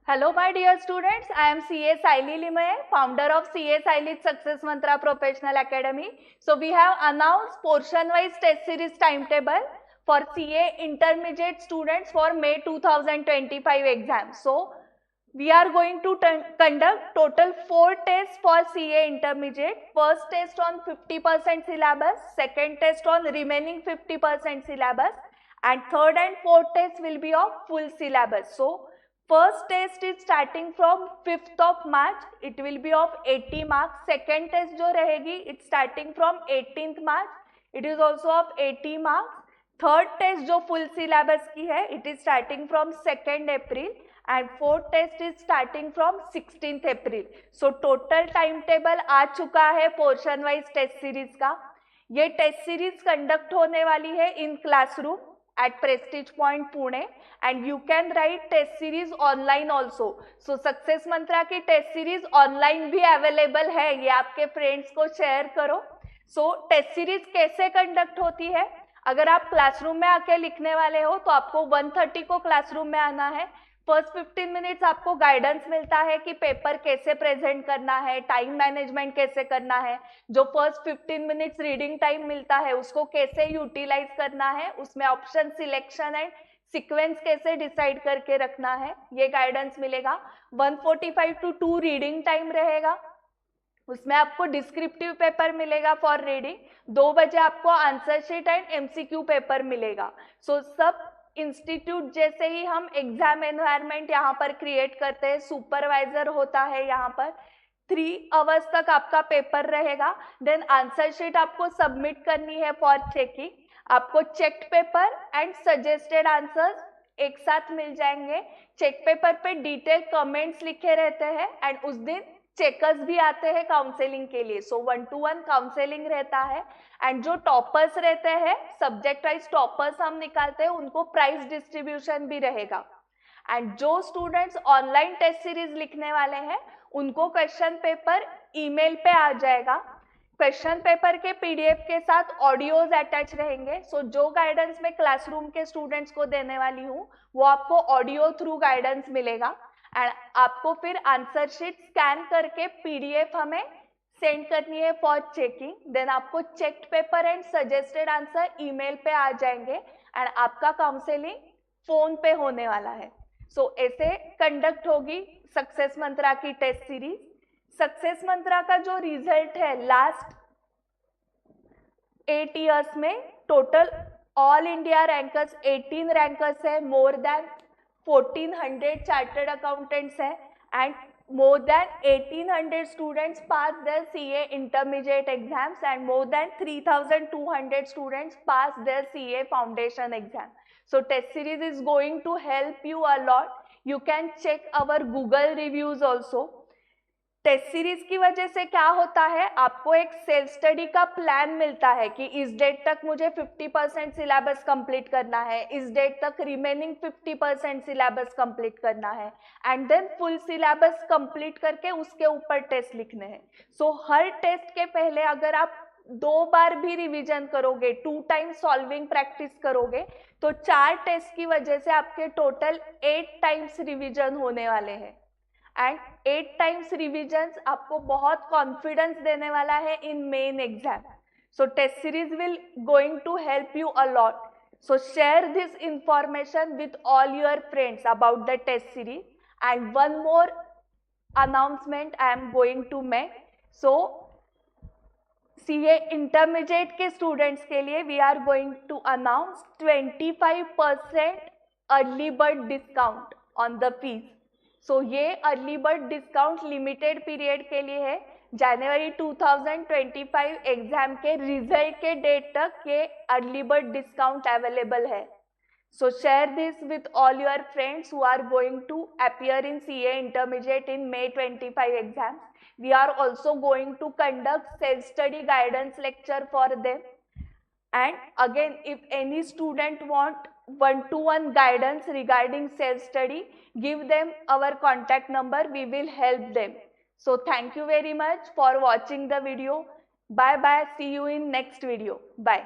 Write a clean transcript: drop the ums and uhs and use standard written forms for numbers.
Hello, my dear students. I am CA Saili Limaye, founder of CA Saili Success Mantra Professional Academy. So we have announced portion-wise test series timetable for CA intermediate students for May 2025 exam. So we are going to conduct total 4 tests for CA intermediate. First test on 50% syllabus, second test on remaining 50% syllabus, and third and fourth test will be of full syllabus. So first test is starting from 5th of March. It will be of 80 marks. Second test जो रहेगी it's starting from 18th March. It is also of 80 marks. Third test जो full syllabus की है it is starting from 2nd April and fourth test is starting from 16th April. So total timetable आ चुका है portion wise test series का. ये test series conduct होने वाली है in classroom at Prestige Point Pune and you can write test series online also. So Success Mantra की test series online भी available है, ये आपके friends को share करो. So test series कैसे conduct होती है? अगर आप क्लासरूम में आके लिखने वाले हो तो आपको 1:30 को क्लासरूम में आना है. फर्स्ट 15 मिनट्स आपको गाइडेंस मिलता है कि पेपर कैसे प्रेजेंट करना है, टाइम मैनेजमेंट कैसे करना है. जो फर्स्ट 15 मिनट्स रीडिंग टाइम मिलता है उसको कैसे यूटिलाइज करना है, उसमें ऑप्शन सिलेक्शन एंड सीक्वेंस कैसे डिसाइड करके रखना है, ये गाइडेंस मिलेगा. 1:45 to 2 रीडिंग टाइम रहेगा, उसमें आपको डिस्क्रिप्टिव पेपर मिलेगा फॉर रीडिंग. 2 बजे आपको answer sheet and MCQ paper मिलेगा. सो सब इंस्टीट्यूट जैसे ही हम एग्जाम एनवायरनमेंट यहाँ पर क्रिएट करते हैं. सुपरवाइजर होता है यहाँ पर. 3 आवर्स तक आपका पेपर रहेगा. देन आंसर शीट आपको सबमिट करनी है फॉर चेकिंग. आपको checked paper and suggested answers एक साथ मिल जाएंगे. चेक पेपर पे डिटेल कमेंट्स लिखे रहते हैं एंड उस दिन चेकर्स भी आते हैं काउंसलिंग के लिए. सो 1-to-1 काउंसलिंग रहता है एंड जो टॉपर्स रहते हैं, सब्जेक्ट वाइज टॉपर्स हम निकालते हैं, उनको प्राइज डिस्ट्रीब्यूशन भी रहेगा. एंड जो स्टूडेंट्स ऑनलाइन टेस्ट सीरीज लिखने वाले हैं उनको क्वेश्चन पेपर ईमेल पे आ जाएगा. क्वेश्चन पेपर के PDF के साथ ऑडियोज अटैच रहेंगे. सो जो गाइडेंस मैं क्लासरूम के स्टूडेंट्स को देने वाली हूँ वो आपको ऑडियो थ्रू गाइडेंस मिलेगा एंड आपको फिर आंसर शीट स्कैन करके PDF हमें सेंड करनी है फॉर चेकिंग. देन आपको checked paper and suggested answer email पे आ जाएंगे एंड आपका काउंसलिंग फोन पे होने वाला है. सो ऐसे कंडक्ट होगी सक्सेस मंत्रा की टेस्ट सीरीज. सक्सेस मंत्रा का जो रिजल्ट है लास्ट 8 years में total all India rankers 18 rankers है. मोर देन 1400 चार्टर्ड अकाउंटेंट्स हैं and more than 1800 students passed their CA intermediate exams and more than 3200 students passed their CA foundation exam. So test series is going to help you a lot. You can check our Google reviews also. Test series की वजह से क्या होता है, आपको एक self study का plan मिलता है कि इस डेट तक मुझे 50% सिलेबस कंप्लीट करना है, इस डेट तक रिमेनिंग 50% सिलेबस कंप्लीट करना है and then full syllabus complete करके उसके ऊपर टेस्ट लिखने हैं. सो हर टेस्ट के पहले अगर आप 2 बार भी रिवीजन करोगे, 2 टाइम्स सॉल्विंग प्रैक्टिस करोगे तो 4 टेस्ट की वजह से आपके टोटल 8 टाइम्स रिवीजन होने वाले हैं एंड 8 टाइम्स रिविजन्स आपको बहुत कॉन्फिडेंस देने वाला है in main exam. So test series will going to help you a lot. So share this information with all your friends about the test series. And one more announcement I am going to make. So CA intermediate के students के लिए we are going to announce 25% early bird discount on the fees. सो ये early bird discount limited period के लिए है. जनवरी 2025 exam के रिजल्ट के डेट तक ये अर्ली बर्ड डिस्काउंट अवेलेबल है. So share this with all your friends who are going to appear in CA intermediate in May 25 exams. We are also going to conduct self-study guidance lecture for them. And again, if any student want 1-to-1 guidance regarding self-study, give them our contact number. We will help them. So thank you very much for watching the video. Bye bye. See you in next video. Bye.